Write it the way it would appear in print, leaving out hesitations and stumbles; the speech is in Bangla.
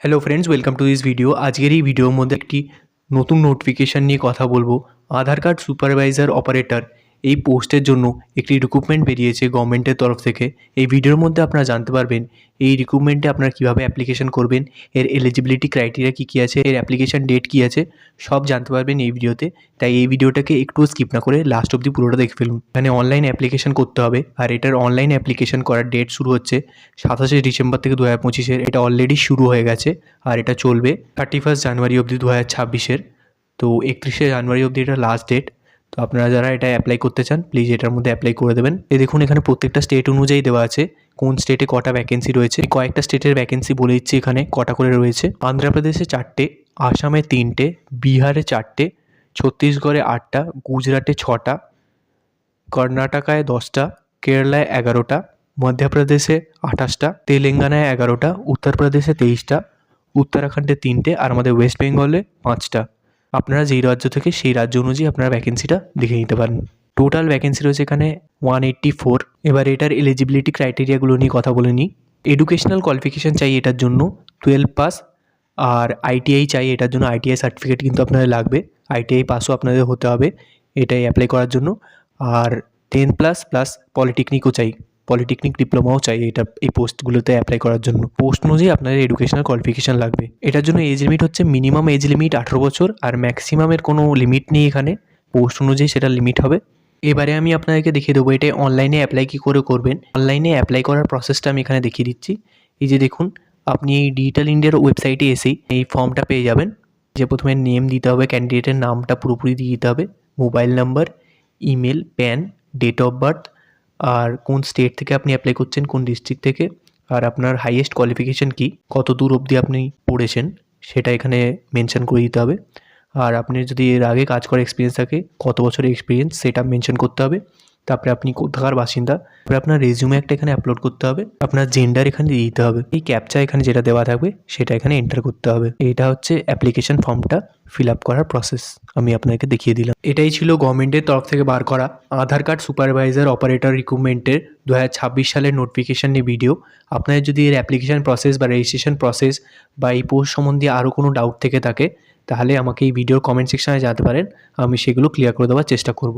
Hello friends, welcome to this video. আজকের এই ভিডিওর মধ্যে একটি নতুন নোটিফিকেশান নিয়ে কথা বলবো। আধার কার্ড সুপারভাইজার অপারেটর এই পোস্টের জন্য একটি রিক্রুটমেন্ট বেরিয়েছে গভর্নমেন্টের তরফ থেকে। এই ভিডিওর মধ্যে আপনারা জানতে পারবেন এই রিক্রুটমেন্টে আপনারা কীভাবে অ্যাপ্লিকেশন করবেন, এর এলিজিবিলিটি ক্রাইটেরিয়া কী কী আছে, এর অ্যাপ্লিকেশন ডেট কী আছে, সব জানতে পারবেন এই ভিডিওতে। তাই এই ভিডিওটাকে একটু স্কিপ না করে লাস্ট অবধি পুরোটা দেখে ফেলুন। এখানে অনলাইন অ্যাপ্লিকেশন করতে হবে, আর এটার অনলাইন অ্যাপ্লিকেশন করার ডেট শুরু হচ্ছে 27শে ডিসেম্বর থেকে 2025-এর। এটা অলরেডি শুরু হয়ে গেছে আর এটা চলবে 31 জানুয়ারি অবধি 2026-এর। তো 31শে জানুয়ারি অবধি এটা লাস্ট ডেট। তো আপনারা যারা এটা অ্যাপ্লাই করতে চান প্লিজ এটার মধ্যে অ্যাপ্লাই করে দেবেন। দেখুন এখানে প্রত্যেকটা স্টেট অনুযায়ী দেওয়া আছে কোন স্টেটে কটা ভ্যাকেন্সি রয়েছে। কয়েকটা স্টেটের ভ্যাকেন্সি বলে দিচ্ছি এখানে কটা করে রয়েছে। অন্ধ্রপ্রদেশে 4টে, আসামে 3টে, বিহারে 4টে, ছত্তিশগড়ে 8টা, গুজরাটে 6টা, কর্ণাটকায় 10টা, কেরালায় 11টা, মধ্যপ্রদেশে 28টা, তেলেঙ্গানায় 11টা, উত্তরপ্রদেশে 23টা, উত্তরাখণ্ডে 3টে, আর আমাদের ওয়েস্ট বেঙ্গলে 5টা। আপনারা যেই রাজ্য থেকে সেই রাজ্য অনুযায়ী আপনারা ভ্যাকেন্সিটা দেখে নিতে পারেন। টোটাল ভ্যাকেন্সি রয়েছে এখানে 184। এবার এটার এলিজিবিলিটি ক্রাইটেরিয়াগুলো নিয়ে কথা বলে নিই। এডুকেশনাল কোয়ালিফিকেশান চাই এটার জন্য 12 পাস, আর আইটিআই চাই এটার জন্য। আইটিআই সার্টিফিকেট কিন্তু আপনাদের লাগবে, আইটিআই পাসও আপনাদের হতে হবে এটাই অ্যাপ্লাই করার জন্য। আর 10+ প্লাস পলিটেকনিকও চাই, পলিটেকনিক ডিপ্লোমাও চাই এটা এই পোস্টগুলোতে অ্যাপ্লাই করার জন্য। পোস্ট অনুযায়ী আপনাদের এডুকেশনাল কোয়ালিফিকেশান লাগবে। এটার জন্য এজ লিমিট হচ্ছে মিনিমাম এজ লিমিট 18 বছর, আর ম্যাক্সিমামের কোনো লিমিট নেই এখানে, পোস্ট অনুযায়ী সেটা লিমিট হবে। এবারে আমি আপনাদেরকে দেখিয়ে দেবো এটা অনলাইনে অ্যাপ্লাই কী করে করবেন। অনলাইনে অ্যাপ্লাই করার প্রসেসটা আমি এখানে দেখিয়ে দিচ্ছি। এই যে দেখুন, আপনি এই ডিজিটাল ইন্ডিয়ার ওয়েবসাইটে এসেই এই ফর্মটা পেয়ে যাবেন। যে প্রথমে নেম দিতে হবে, ক্যান্ডিডেটের নামটা পুরোপুরি দিয়ে দিতে হবে, mobile number, email, PAN, date of birth, আর কোন স্টেট থেকে আপনি অ্যাপ্লাই করছেন, কোন ডিস্ট্রিক্ট থেকে, আর আপনার হাইয়েস্ট কোয়ালিফিকেশান কী, কত দূর অবধি আপনি পড়েছেন সেটা এখানে মেনশন করে দিতে হবে। আর আপনি যদি এর আগে কাজ করার এক্সপিরিয়েন্স থাকে, কত বছরের এক্সপিরিয়েন্স সেটা মেনশন করতে হবে। তারপরে আপনি কোথাকার বাসিন্দা, তারপরে আপনার রেজিউমে একটা এখানে আপলোড করতে হবে, আপনার জেন্ডার এখানে দিয়ে দিতে হবে। এই ক্যাপচা এখানে যেটা দেওয়া থাকবে সেটা এখানে এন্টার করতে হবে। এটা হচ্ছে অ্যাপ্লিকেশন ফর্মটা ফিল আপ করার প্রসেস, আমি আপনাকে দেখিয়ে দিলাম। এটাই ছিল গভর্নমেন্টের তরফ থেকে বার করা আধার কার্ড সুপারভাইজার অপারেটর রিক্রুটমেন্টের 2026 সালের নোটিফিকেশান নিয়ে ভিডিও। আপনাদের যদি এর অ্যাপ্লিকেশান প্রসেস বা রেজিস্ট্রেশন প্রসেস বা এই পোস্ট সম্বন্ধে আরও কোনো ডাউট থেকে থাকে তাহলে আমাকে এই ভিডিওর কমেন্ট সেকশনে জানাতে পারেন, আমি সেগুলো ক্লিয়ার করে দেওয়ার চেষ্টা করব।